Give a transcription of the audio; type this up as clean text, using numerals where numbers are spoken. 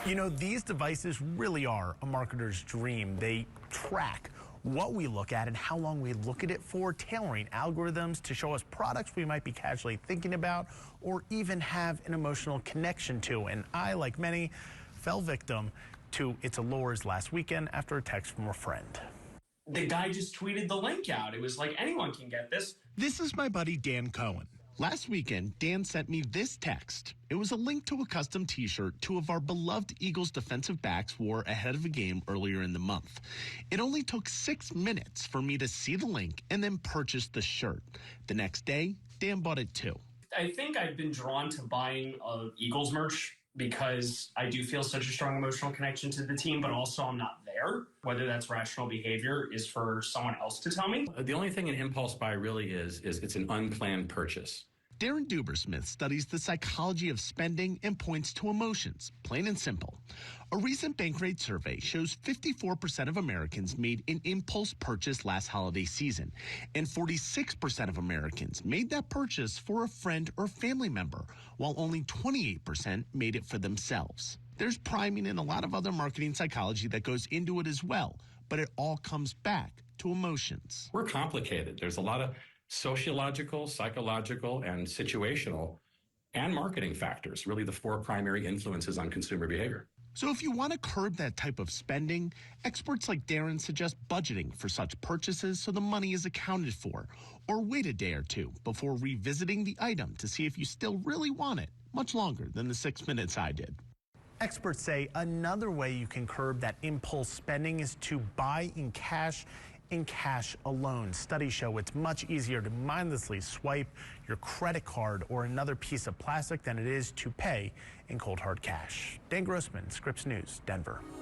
You know, these devices really are a marketer's dream. They track what we look at and how long we look at it for, tailoring algorithms to show us products we might be casually thinking about or even have an emotional connection to. And I, like many, fell victim to its allures last weekend after a text from a friend. The guy just tweeted the link out. It was like, anyone can get this. This is my buddy Dan Cohen. Last weekend, Dan sent me this text. It was a link to a custom t-shirt two of our beloved Eagles defensive backs wore ahead of a game earlier in the month. It only took 6 minutes for me to see the link and then purchase the shirt. The next day, Dan bought it too. I think I've been drawn to buying Eagles merch because I do feel such a strong emotional connection to the team, but also I'm not there. Whether that's rational behavior is for someone else to tell me. The only thing an impulse buy really is it's an unplanned purchase. Darren Dubersmith studies the psychology of spending and points to emotions, plain and simple. A recent Bankrate survey shows 54% of Americans made an impulse purchase last holiday season, and 46% of Americans made that purchase for a friend or family member, while only 28% made it for themselves. There's priming and a lot of other marketing psychology that goes into it as well, but it all comes back to emotions. We're complicated. There's a lot of sociological, psychological, and situational and marketing factors, really the four primary influences on consumer behavior. So if you want to curb that type of spending, experts like Darren suggest budgeting for such purchases so the money is accounted for, or wait a day or two before revisiting the item to see if you still really want it, much longer than the 6 minutes I did. Experts say another way you can curb that impulse spending is to buy in cash alone. Studies show it's much easier to mindlessly swipe your credit card or another piece of plastic than it is to pay in cold hard cash. Dan Grossman, Scripps News, Denver.